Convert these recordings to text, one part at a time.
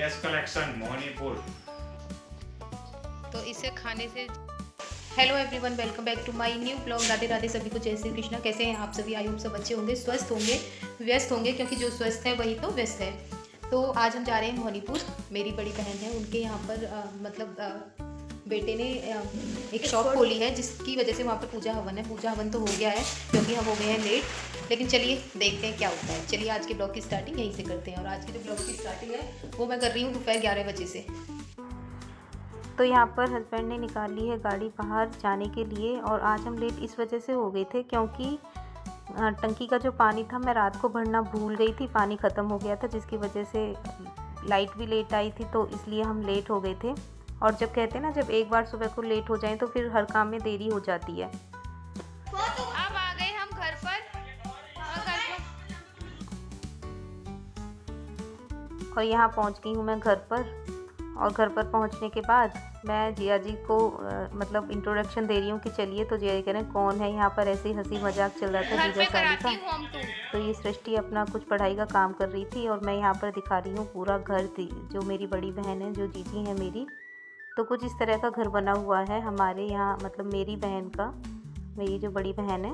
S collection Manipur. तो इसे खाने से hello everyone, welcome back to my new blog. Radhe Radhe सभी को, जय श्री कृष्णा। कैसे हैं आप सभी? आई होप सब अच्छे होंगे, स्वस्थ होंगे, व्यस्त होंगे, क्योंकि जो स्वस्थ है वही तो व्यस्त है। तो आज हम जा रहे हैं मणिपुर। मेरी बड़ी बहन है, उनके यहाँ पर बेटे ने एक शॉप खोली है, जिसकी वजह से वहाँ पर पूजा हवन है। पूजा हवन तो हो गया है क्योंकि हम हो गए हैं लेट, लेकिन चलिए देखते हैं क्या होता है। चलिए आज के ब्लॉग की स्टार्टिंग यहीं से करते हैं। और आज की जो ब्लॉग की स्टार्टिंग है वो मैं कर रही हूँ दोपहर 11 बजे से। तो यहाँ पर हस्बैंड ने निकाली है गाड़ी बाहर जाने के लिए। और आज हम लेट इस वजह से हो गए थे क्योंकि टंकी का जो पानी था मैं रात को भरना भूल गई थी, पानी ख़त्म हो गया था, जिसकी वजह से लाइट भी लेट आई थी, तो इसलिए हम लेट हो गए थे। और जब कहते हैं ना, जब एक बार सुबह को लेट हो जाए तो फिर हर काम में देरी हो जाती है। अब आ गए हम घर पर और यहाँ पहुँच गई हूँ मैं घर पर। और घर पर पहुँचने के बाद मैं जिया जी को मतलब इंट्रोडक्शन दे रही हूँ कि चलिए। तो जिया जी कह रहे हैं कौन है यहाँ पर। ऐसे ही हंसी मजाक चल रहा था जीजा साली का। तो ये सृष्टि अपना कुछ पढ़ाई का काम कर रही थी और मैं यहाँ पर दिखा रही हूँ पूरा घर। जो मेरी बड़ी बहन है, जो जीजी है मेरी, तो कुछ इस तरह का घर बना हुआ है हमारे यहाँ, मतलब मेरी बहन का, मेरी जो बड़ी बहन है।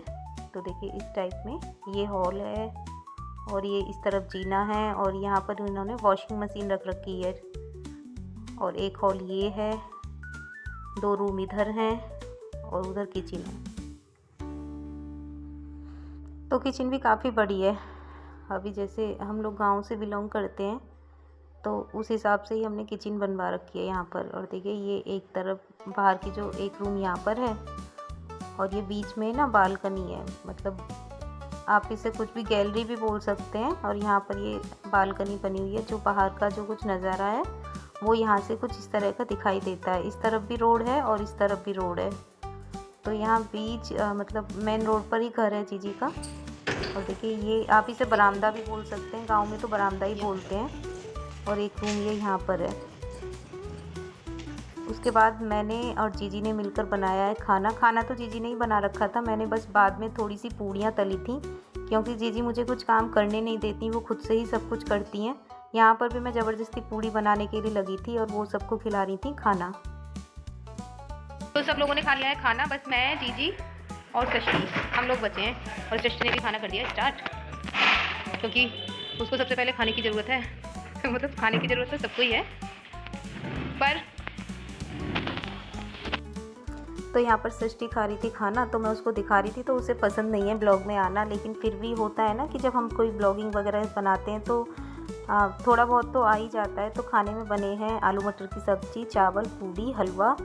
तो देखिए इस टाइप में ये हॉल है और ये इस तरफ जीना है। और यहाँ पर इन्होंने वॉशिंग मशीन रख रखी है। और एक हॉल ये है, 2 रूम इधर हैं और उधर किचन है। तो किचन भी काफ़ी बड़ी है। अभी जैसे हम लोग गांव से बिलोंग करते हैं तो उस हिसाब से ही हमने किचन बनवा रखी है यहाँ पर। और देखिए ये एक तरफ बाहर की जो एक रूम यहाँ पर है और ये बीच में ना बालकनी है, मतलब आप इसे कुछ भी गैलरी भी बोल सकते हैं। और यहाँ पर ये बालकनी बनी हुई है, जो बाहर का जो कुछ नज़ारा है वो यहाँ से कुछ इस तरह का दिखाई देता है। इस तरफ भी रोड है और इस तरफ भी रोड है। तो यहाँ बीच मतलब मेन रोड पर ही घर है जीजी का। और देखिए ये आप इसे बरामदा भी बोल सकते हैं, गांव में तो बरामदा ही बोलते हैं। और एक रूम ये यहाँ पर है। उसके बाद मैंने और जीजी ने मिलकर बनाया है खाना। खाना तो जीजी ने ही बना रखा था, मैंने बस बाद में थोड़ी सी पूड़ियाँ तली थी, क्योंकि जीजी मुझे कुछ काम करने नहीं देती, वो खुद से ही सब कुछ करती हैं। यहाँ पर भी मैं ज़बरदस्ती पूड़ी बनाने के लिए लगी थी और वो सबको खिला रही थी खाना। तो सब लोगों ने खा लिया है खाना, बस मैं, जीजी और सृष्टि हम लोग बचे हैं। और सृष्टि ने भी खाना कर दिया स्टार्ट, क्योंकि उसको सबसे पहले खाने की ज़रूरत है। मतलब खाने की ज़रूरत तो सबको ही है, पर तो यहाँ पर सृष्टि खा रही थी खाना, तो मैं उसको दिखा रही थी। तो उसे पसंद नहीं है ब्लॉग में आना, लेकिन फिर भी होता है ना कि जब हम कोई ब्लॉगिंग वगैरह बनाते हैं तो थोड़ा बहुत तो आ ही जाता है। तो खाने में बने हैं आलू मटर की सब्ज़ी, चावल, पूड़ी, हलवा,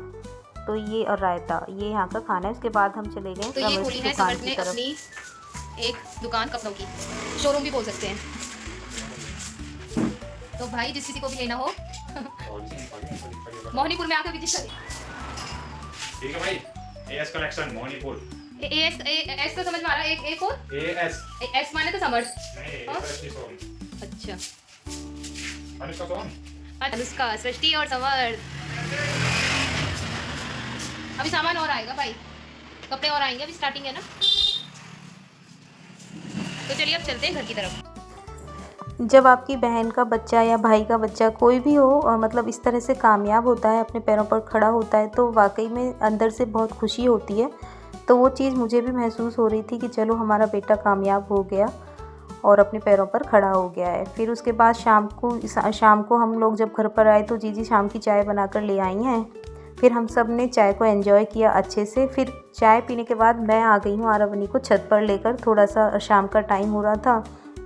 तो ये और रायता, ये यहाँ का खाना है। उसके बाद हम चले गए तो ये खोली है समर्थ ने अपनी एक दुकान, कपड़ों की शोरूम भी बोल सकते हैं। तो भाई जिस किसी को भी लेना हो मोहनीपुर में आकर विजिट करें। ठीक है भाई, एस कलेक्शन मणिपुर। एस तो समझ में आ रहा है, एक और एस माने तो समर्थ। अच्छा, अनुष्का, सृष्टि और समर्थ। अभी सामान और आएगा भाई, कपड़े और आएंगे, अभी स्टार्टिंग है ना। तो चलिए अब चलते हैं घर की तरफ। जब आपकी बहन का बच्चा या भाई का बच्चा कोई भी हो मतलब इस तरह से कामयाब होता है, अपने पैरों पर खड़ा होता है, तो वाकई में अंदर से बहुत खुशी होती है। तो वो चीज़ मुझे भी महसूस हो रही थी कि चलो हमारा बेटा कामयाब हो गया और अपने पैरों पर खड़ा हो गया है। फिर उसके बाद शाम को हम लोग जब घर पर आए तो जीजी शाम की चाय बनाकर ले आई हैं। फिर हम सब ने चाय को एंजॉय किया अच्छे से। फिर चाय पीने के बाद मैं आ गई हूँ आरावनी को छत पर लेकर। थोड़ा सा शाम का टाइम हो रहा था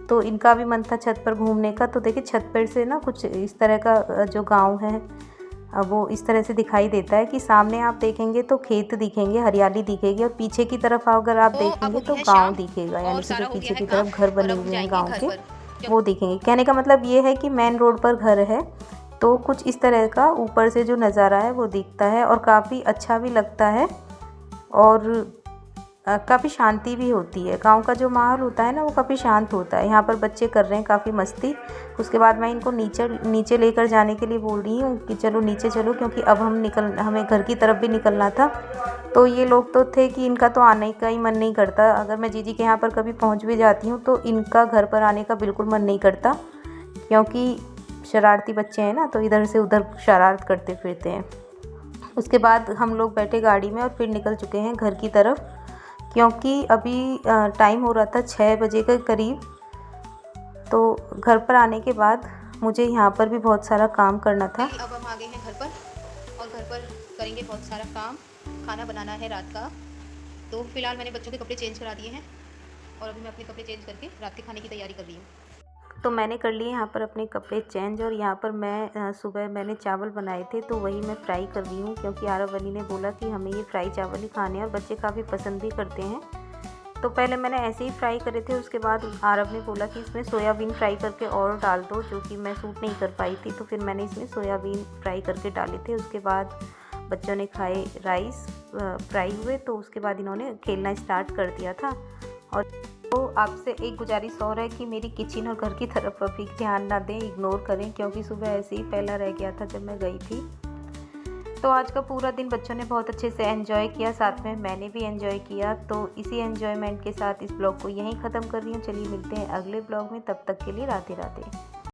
तो इनका भी मन था छत पर घूमने का। तो देखिए छत पर से ना कुछ इस तरह का जो गांव है वो इस तरह से दिखाई देता है कि सामने आप देखेंगे तो खेत दिखेंगे, हरियाली दिखेगी, और पीछे की तरफ अगर आप देखेंगे तो गांव दिखेगा, यानी कि जो पीछे की तरफ घर बने हुए हैं गांव के वो दिखेंगे। कहने का मतलब ये है कि मेन रोड पर घर है, तो कुछ इस तरह का ऊपर से जो नज़ारा है वो दिखता है और काफ़ी अच्छा भी लगता है और काफ़ी शांति भी होती है। गांव का जो माहौल होता है ना वो काफ़ी शांत होता है। यहाँ पर बच्चे कर रहे हैं काफ़ी मस्ती। उसके बाद मैं इनको नीचे लेकर जाने के लिए बोल रही हूँ कि चलो नीचे चलो, क्योंकि अब हमें घर की तरफ भी निकलना था। तो ये लोग तो थे कि इनका तो आने का ही मन नहीं करता। अगर मैं जीजी के यहाँ पर कभी पहुँच भी जाती हूँ तो इनका घर पर आने का बिल्कुल मन नहीं करता, क्योंकि शरारती बच्चे हैं ना, तो इधर से उधर शरारत करते फिरते हैं। उसके बाद हम लोग बैठे गाड़ी में और फिर निकल चुके हैं घर की तरफ, क्योंकि अभी टाइम हो रहा था 6 बजे के करीब। तो घर पर आने के बाद मुझे यहाँ पर भी बहुत सारा काम करना था। अब हम आ गए हैं घर पर और घर पर करेंगे बहुत सारा काम। खाना बनाना है रात का। तो फिलहाल मैंने बच्चों के कपड़े चेंज करा दिए हैं और अभी मैं अपने कपड़े चेंज करके रात के खाने की तैयारी कर रही हूँ। तो मैंने कर लिए यहाँ पर अपने कपड़े चेंज, और यहाँ पर मैं सुबह मैंने चावल बनाए थे तो वही मैं फ्राई कर रही हूँ, क्योंकि आरव अली ने बोला कि हमें ये फ्राई चावल ही खाने हैं और बच्चे काफ़ी पसंद भी करते हैं। तो पहले मैंने ऐसे ही फ्राई करे थे, उसके बाद आरव ने बोला कि इसमें सोयाबीन फ्राई करके और डाल दो, जो कि मैं सूट नहीं कर पाई थी। तो फिर मैंने इसमें सोयाबीन फ्राई करके डाले थे। उसके बाद बच्चों ने खाए राइस फ्राई हुए, तो उसके बाद इन्होंने खेलना स्टार्ट कर दिया था। और तो आपसे एक गुजारिश और है कि मेरी किचन और घर की तरफ अभी ध्यान ना दें, इग्नोर करें, क्योंकि सुबह ऐसे ही फैला रह गया था जब मैं गई थी। तो आज का पूरा दिन बच्चों ने बहुत अच्छे से एंजॉय किया, साथ में मैंने भी एंजॉय किया। तो इसी एंजॉयमेंट के साथ इस ब्लॉग को यहीं ख़त्म कर रही हूँ। चलिए मिलते हैं अगले ब्लॉग में, तब तक के लिए राधे राधे।